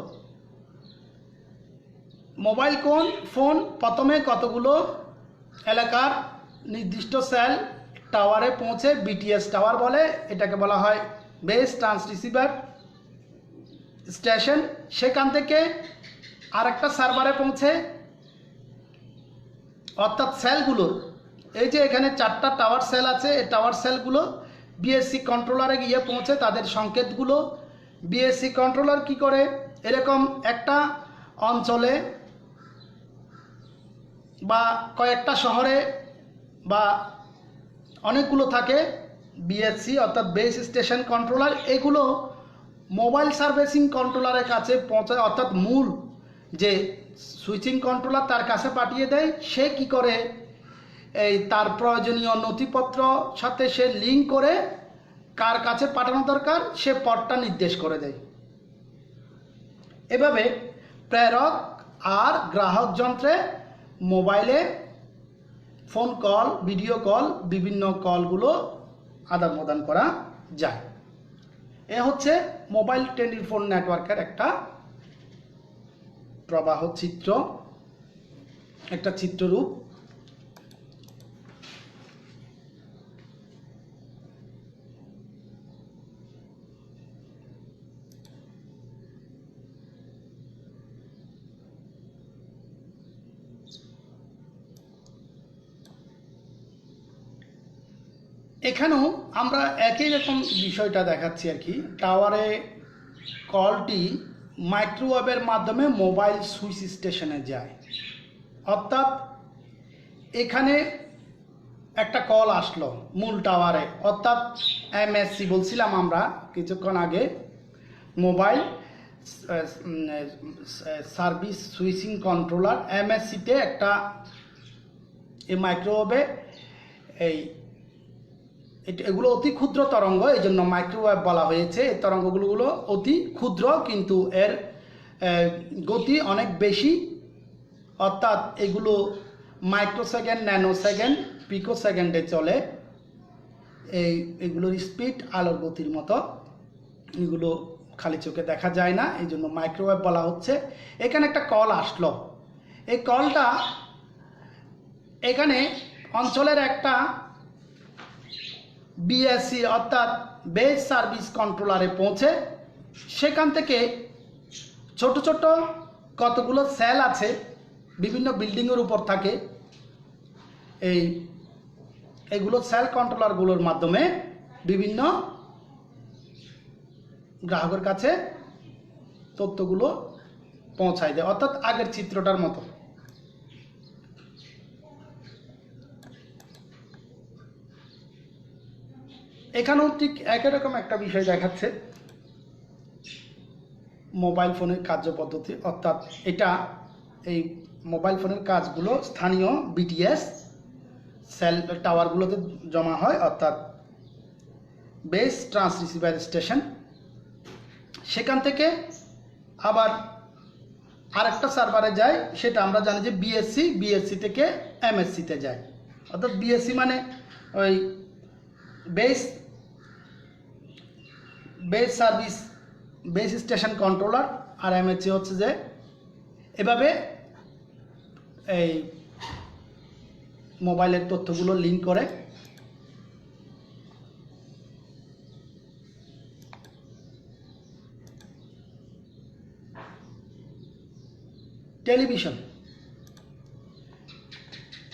S1: মোবাইল ফোন প্রথমে কতগুলো এলাকার নির্দিষ্ট সেল টাওয়ারে পৌঁছে, বিটিএস টাওয়ার বলে, এটাকে বলা হয় বেস ট্রান্সরিসিভার স্টেশন। সেখান থেকে আরেকটা সার্ভারে পৌঁছে। অর্থাৎ সেলগুলোর এই যে এখানে 4টা টাওয়ার সেল আছে, এই টাওয়ার সেলগুলো বিএসসি কন্ট্রোলারে গিয়ে পৌঁছে তাদের সংকেতগুলো বিএসসি কন্ট্রোলার কি করে, এরকম একটা অঞ্চলে বা কয়েকটা শহরে বা অনেকগুলো থাকে বিএসসি অর্থাৎ বেস স্টেশন কন্ট্রোলার, এগুলো মোবাইল সার্ভিসিং কন্ট্রোলারের কাছে পৌঁছায়, অর্থাৎ মূল যে সুইচিং কন্ট্রোলার তার কাছে পাঠিয়ে দেয়। সে কি করে, এই তার প্রয়োজনীয় নথিপত্র সাথে সে লিঙ্ক করে কার কাছে পাঠানো দরকার সে পথটা নির্দেশ করে দেয়। এভাবে প্রেরক আর গ্রাহক যন্ত্রে মোবাইলে ফোন কল, ভিডিও কল, বিভিন্ন কলগুলো আদান প্রদান করা যায়। এ হচ্ছে মোবাইল টেলিফোন নেটওয়ার্কের একটা প্রবাহ চিত্র, একটা চিত্ররূপ। এখানেও আমরা একই রকম বিষয়টা দেখাচ্ছি আর কি। টাওয়ারে কলটি মাইক্রোওয়েভের মাধ্যমে মোবাইল সুইচ স্টেশনে যায়, অর্থাৎ এখানে একটা কল আসলো মূল টাওয়ারে, অর্থাৎ এমএসসি বলছিলাম আমরা কিছুক্ষণ আগে, মোবাইল সার্ভিস সুইচিং কন্ট্রোলার, এমএসসিতে একটা এই মাইক্রোওয়েভে এগুলো অতি ক্ষুদ্র তরঙ্গ, এই জন্য মাইক্রোওয়েভ বলা হয়েছে। এই তরঙ্গগুলো অতি ক্ষুদ্র কিন্তু এর গতি অনেক বেশি, অর্থাৎ এগুলো মাইক্রোসেকেন্ড, ন্যানোসেকেন্ড, পিকোসেকেন্ডে চলে। এগুলোর স্পিড আলোর গতির মতো, এগুলো খালি চোখে দেখা যায় না, এই জন্য মাইক্রোওয়েভ বলা হচ্ছে। এখানে একটা কল আসলো, এই কলটা এখানে অঞ্চলের একটা বিএসসি অর্থাৎ বেস সার্ভিস কন্ট্রোলারে পৌঁছে, সেখান থেকে ছোট ছোট কতগুলো সেল আছে, বিভিন্ন বিল্ডিংয়ের উপর থাকে, এইগুলো সেল কন্ট্রোলারগুলোর মাধ্যমে বিভিন্ন গ্রাহকের কাছে তথ্যগুলো পৌঁছায় দেয়, অর্থাৎ আগের চিত্রটার মতো। এখানেও ঠিক একই রকম একটা বিষয় দেখাচ্ছে মোবাইল ফোনের কার্যপদ্ধতি, অর্থাৎ এটা এই মোবাইল ফোনের কাজগুলো স্থানীয় বিটিএস সেল টাওয়ারগুলোতে জমা হয়, অর্থাৎ বেস ট্রান্সরিসিভার স্টেশন। সেখান থেকে আবার আরেকটা সার্ভারে যায়, সেটা আমরা জানি যে বিএসসি থেকে এমএসসিতে যায়, অর্থাৎ বিএসসি মানে ওই base service base station controller, আর এমএসসি হচ্ছে যে এভাবে এই মোবাইলের তথ্যগুলো লিঙ্ক করে।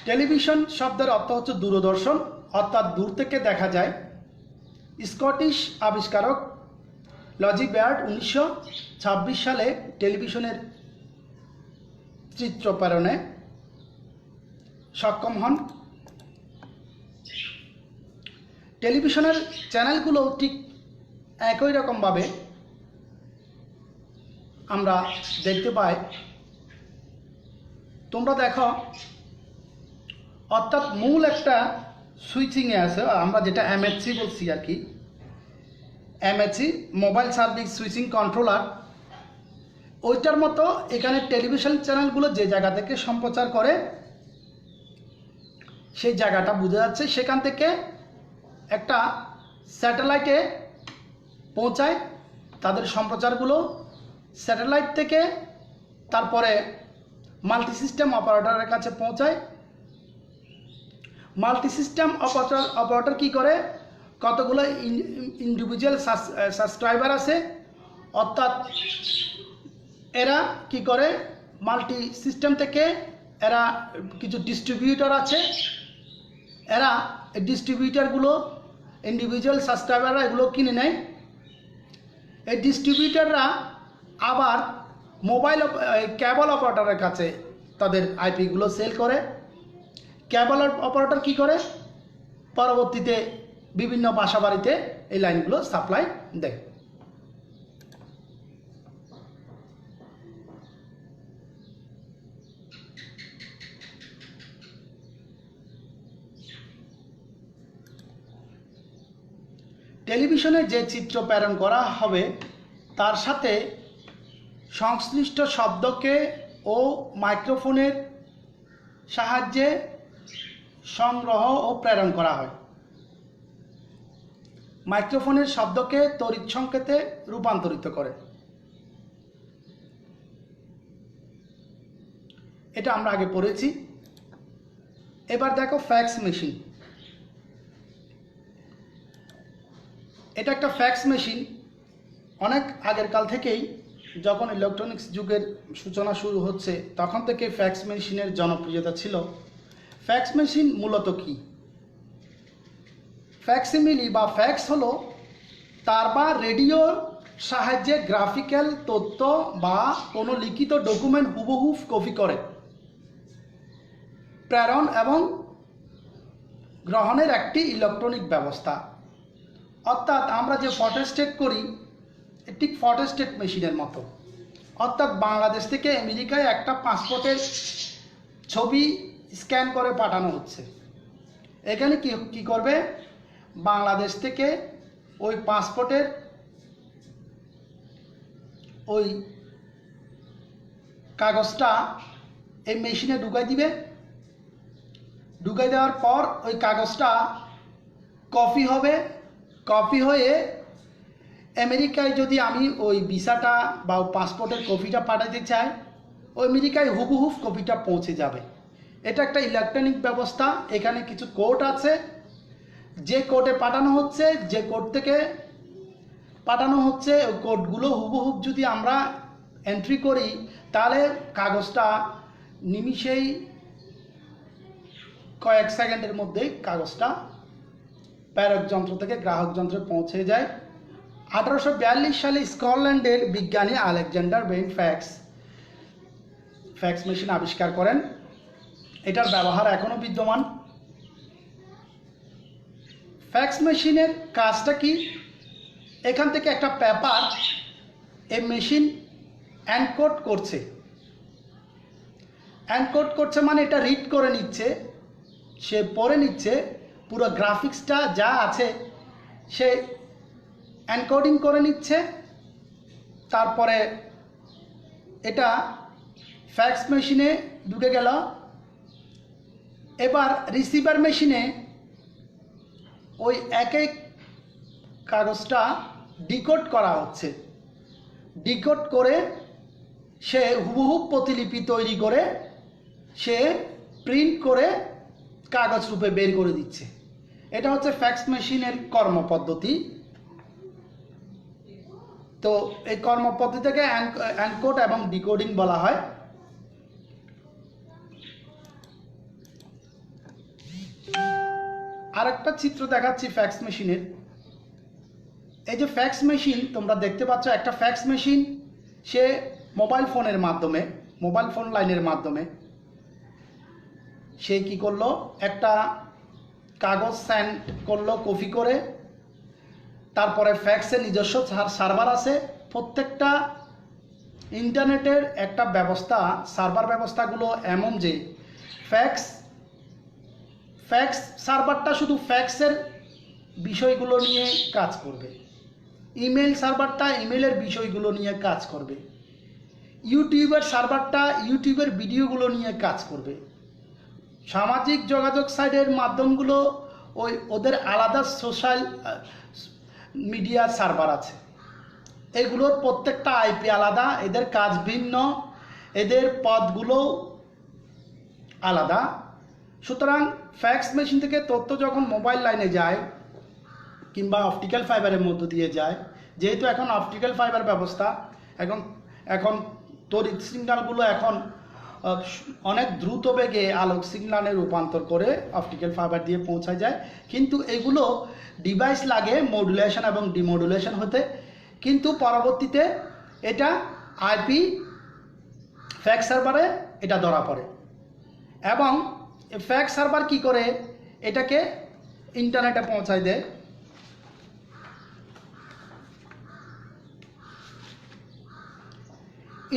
S1: টেলিভিশন শব্দের অর্থ হচ্ছে দূরদর্শন, অর্থাৎ দূর থেকে দেখা যায়। স্কটিশ আবিষ্কারক লজি বেয়ার্ড 1926 সালে টেলিভিশনের চিত্র প্রেরণে সক্ষম হন। টেলিভিশনের চ্যানেলগুলো ঠিক একই রকমভাবে আমরা দেখতে পাই। তোমরা দেখো, অর্থাৎ মূল একটা সুইচিংয়ে আছে, আমরা যেটা এমএসসি বলছি আর কি, MSc mobile service switching controller, ওইটার মতো এখানে টেলিভিশন চ্যানেলগুলো যে জায়গা থেকে সম্প্রচার করে সেই জায়গাটা বোঝা যাচ্ছে। সেখান থেকে একটা স্যাটেলাইটে পৌঁছায় তাদের সম্প্রচারগুলো, স্যাটেলাইট থেকে তারপরে মাল্টি সিস্টেম অপারেটরের কাছে পৌঁছায়। মাল্টি সিস্টেম অপারেটর কি করে, কতগুলো ইন্ডিভিজুয়াল সাবস্ক্রাইবার আছে, অর্থাৎ এরা কি করে মাল্টি সিস্টেম থেকে এরা কিছু ডিস্ট্রিবিউটর আছে, এরা ডিস্ট্রিবিউটরগুলো ইন্ডিভিজুয়াল সাবস্ক্রাইবাররা এগুলো কিনে নেয়। এই ডিস্ট্রিবিউটাররা আবার মোবাইল কেবল অপারেটরের কাছে তাদের আইপিগুলো সেল করে। কেবল অপারেটর কি করে, পরবর্তীতে বিভিন্ন বাসাবাড়িতে এই লাইনগুলো সাপ্লাই দেয়। টেলিভিশনে যে চিত্র প্রেরণ করা হবে তার সাথে সংশ্লিষ্ট শব্দকে ও মাইক্রোফোনের সাহায্যে সংগ্রহ ও প্রেরণ করা হয়। মাইক্রোফোনের শব্দকে তড়িৎ সংকেতে রূপান্তরিত করে। এটা আমরা আগে পড়েছি। এবার দেখো ফ্যাক্স মেশিন। এটা একটা ফ্যাক্স মেশিন। অনেক আগের কাল থেকেই, যখন ইলেকট্রনিক্স যুগের সূচনা শুরু হচ্ছে তখন থেকে ফ্যাক্স মেশিনের জনপ্রিয়তা ছিল। ফ্যাক্স মেশিন মূলত কি? ফ্যাক্সিমিলি বা ফ্যাক্স হলো তার বা রেডিওর সাহায্যে গ্রাফিক্যাল তথ্য বা কোনো লিখিত ডকুমেন্ট হুবহু কপি করে প্রেরণ এবং গ্রহণের একটি ইলেকট্রনিক ব্যবস্থা। অর্থাৎ আমরা যে ফটোস্টেট করি ঠিক ফটোস্টেট মেশিনের মতো। অর্থাৎ বাংলাদেশ থেকে আমেরিকায় একটা পাসপোর্টের ছবি স্ক্যান করে পাঠানো হচ্ছে। এখানে কি করবে, বাংলাদেশ থেকে ওই পাসপোর্টের ওই কাগজটা এই মেশিনে ঢুকাই দিবে। ঢুকাই দেওয়ার পর ওই কাগজটা কপি হবে। কপি হয়ে আমেরিকায় যদি আমি ওই ভিসাটা বা পাসপোর্টের কপিটা পাঠাতে চাই, ওই আমেরিকায় হুবহু কপিটা পৌঁছে যাবে। এটা একটা ইলেকট্রনিক ব্যবস্থা। এখানে কিছু কোড আছে, যে কোডে পাঠানো হচ্ছে, যে কোড থেকে পাঠানো হচ্ছে ওই কোডগুলো হুবহু যদি আমরা এন্ট্রি করি তাহলে কাগজটা নিমিষেই কয়েক সেকেন্ডের মধ্যেই কাগজটা প্রেরক যন্ত্র থেকে গ্রাহক যন্ত্রে পৌঁছে যায়। 1842 সালে স্কটল্যান্ডের বিজ্ঞানী আলেকজান্ডার বেইন ফ্যাক্স মেশিন আবিষ্কার করেন। এটার ব্যবহার এখনো বিদ্যমান। ফ্যাক্স মেশিনের কাজটা কি? এখান থেকে একটা পেপার এই মেশিন এনকোড করছে। এনকোড করছে মানে এটা রিড করে নিচ্ছে, সে পড়ে নিচ্ছে, পুরো গ্রাফিক্সটা যা আছে সে এনকোডিং করে নিচ্ছে। তারপরে এটা ফ্যাক্স মেশিনে ঢুকে গেল। এবার রিসিভার মেশিনে ওই এক এক কাগজটা ডিকোড করা হচ্ছে। ডিকোড করে সে হুবহু প্রতিলিপি তৈরি করে সে প্রিন্ট করে কাগজ রূপে বের করে দিচ্ছে। এটা হচ্ছে ফ্যাক্স মেশিনের কর্মপদ্ধতি। তো এই কর্মপদ্ধতিকে এনকোড এবং ডিকোডিং বলা হয়। আরেকটা চিত্র দেখাচ্ছি ফ্যাক্স মেশিনের। এই যে ফ্যাক্স মেশিন তোমরা দেখতে পাচ্ছ, একটা ফ্যাক্স মেশিন সে মোবাইল ফোনের মাধ্যমে, মোবাইল ফোন লাইনের মাধ্যমে সে কি করলো, একটা কাগজ সেন্ড করলো কপি করে। তারপরে ফ্যাক্সের নিজস্ব সার্ভার আছে। প্রত্যেকটা ইন্টারনেটের একটা ব্যবস্থা, সার্ভার ব্যবস্থাগুলো এমন যে ফ্যাক্স সার্ভারটা শুধু ফ্যাক্সের বিষয়গুলো নিয়ে কাজ করবে, ইমেল সার্ভারটা ইমেলের বিষয়গুলো নিয়ে কাজ করবে, ইউটিউবের সার্ভারটা ইউটিউবের ভিডিওগুলো নিয়ে কাজ করবে, সামাজিক যোগাযোগ সাইটের মাধ্যমগুলো ওদের আলাদা সোশ্যাল মিডিয়া সার্ভার আছে। এগুলোর প্রত্যেকটা আইপি আলাদা, এদের কাজ ভিন্ন, এদের পদগুলো আলাদা। সুতরাং ফ্যাক্স মেশিন থেকে তথ্য যখন মোবাইল লাইনে যায় কিংবা অপটিক্যাল ফাইবারের মধ্য দিয়ে যায়, যেহেতু এখন অপটিক্যাল ফাইবার ব্যবস্থা, এখন তড়িৎ সিগন্যালগুলো এখন অনেক দ্রুত বেগে আলোক সিগন্যালে রূপান্তর করে অপটিক্যাল ফাইবার দিয়ে পৌঁছা যায়। কিন্তু এগুলো ডিভাইস লাগে মডুলেশন এবং ডিমডুলেশন হতে, কিন্তু পরবর্তীতে এটা আইপি ফ্যাক্স সার্ভারে এটা ধরা পড়ে এবং ফ্যাক্স সার্ভার কি করে এটাকে ইন্টারনেটে পৌঁছায় দেয়।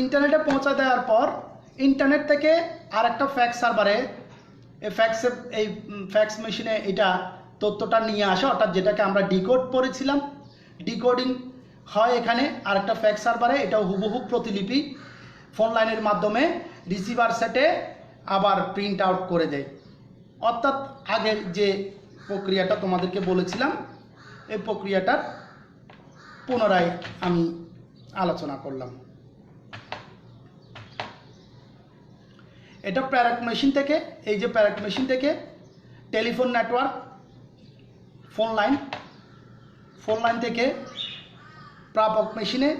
S1: ইন্টারনেটে পৌঁছা দেওয়ার পর ইন্টারনেট থেকে আরেকটা ফ্যাক্স সার্ভারে এই ফ্যাক্স মেশিনে এটা তথ্যটা নিয়ে আসে, অর্থাৎ যেটাকে আমরা ডিকোড করেছিলাম, ডিকোডিং হয় এখানে আরেকটা ফ্যাক্স সার্ভারে, এটাও হুবহু প্রতিলিপি ফোন লাইনের মাধ্যমে রিসিভার সেটে আবার প্রিন্ট আউট করে দেয়। অর্থাৎ আগের যে প্রক্রিয়াটা তোমাদেরকে বলেছিলাম এই প্রক্রিয়াটার পুনরায় আমি আলোচনা করলাম। এটা প্যারেট মেশিন থেকে, এই যে প্যারেট মেশিন থেকে টেলিফোন নেটওয়ার্ক ফোন লাইন থেকে প্রাপক মেশিনে,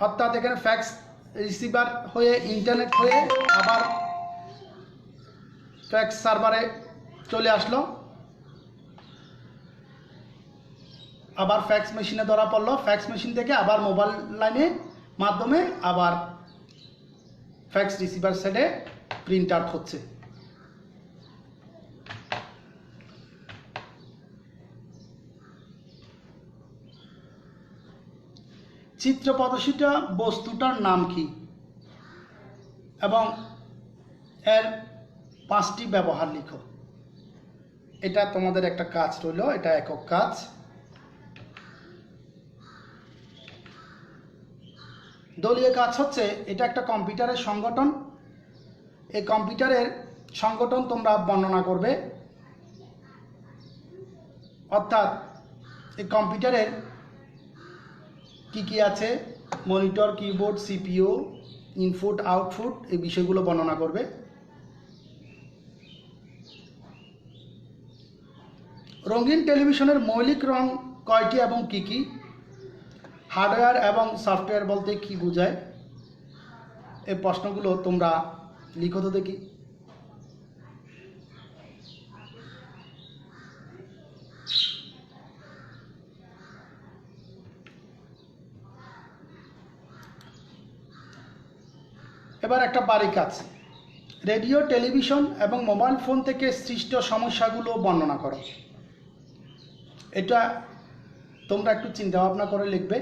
S1: অর্থাৎ এখানে ফ্যাক্স রিসিভার হয়ে ইন্টারনেট হয়ে আবার ফ্যাক্স সার্ভারে চলে আসলো, আবার ফ্যাক্স মেশিনে ধরা পড়লো, ফ্যাক্স মেশিন থেকে আবার মোবাইল লাইনের মাধ্যমে আবার ফ্যাক্স রিসিভার সেটে প্রিন্ট আউট হচ্ছে। চিত্র প্রদর্শিত বস্তুটার নাম কি এবং এর 5টি ব্যবহার লিখো। এটা তোমাদের একটা কাজ রইল, এটা একক কাজ। দলীয় কাজ হচ্ছে এটা একটা কম্পিউটারের সংগঠন, এই কম্পিউটারের সংগঠন তোমরা বর্ণনা করবে, অর্থাৎ এই কম্পিউটারের কি কি আছে, monitor, keyboard, CPU, input, output, এই বিষয়গুলো বর্ণনা করবে। রঙিন টেলিভিশনের মৌলিক রং কয়টি এবং কি কি? হার্ডওয়্যার এবং সফটওয়্যার বলতে কি বোঝায়? এই প্রশ্নগুলো তোমরা লিখো তো দেখি। এবার একটা বাড়ি কাজ, রেডিও, টেলিভিশন এবং মোবাইল ফোন থেকে সৃষ্ট সমস্যাগুলো বর্ণনা করো। এটা তোমরা একটু চিন্তা ভাবনা করে লিখবে।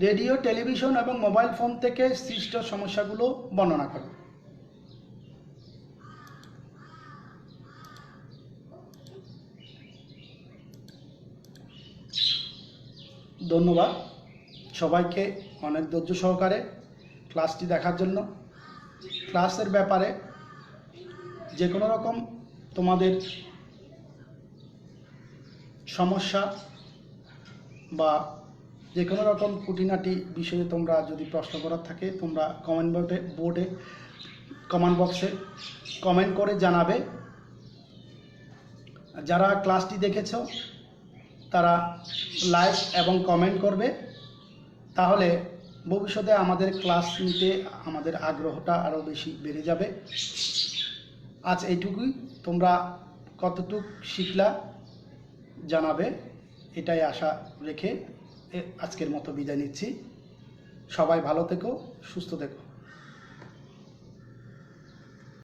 S1: রেডিও, টেলিভিশন এবং মোবাইল ফোন থেকে সৃষ্ট সমস্যাগুলো বর্ণনা করো। ধন্যবাদ সবাইকে অনেক ধৈর্য সহকারে ক্লাসটি দেখার জন্য। ক্লাসের ব্যাপারে যে কোনো রকম তোমাদের সমস্যা বা যে কোনো রকম খুঁটিনাটি বিষয়ে তোমরা যদি প্রশ্ন করার থাকে তোমরা কমেন্ট বক্সে কমেন্ট করে জানাবে। যারা ক্লাসটি দেখেছো তারা লাইক এবং কমেন্ট করবে, তাহলে ভবিষ্যতে আমাদের ক্লাস নিতে আমাদের আগ্রহটা আরও বেশি বেড়ে যাবে। আজ এইটুকুই, তোমরা কতটুকু শিখলা জানাবে, এটাই আশা রেখে আজকের মতো বিদায় নিচ্ছি। সবাই ভালো থেকো, সুস্থ থেকো।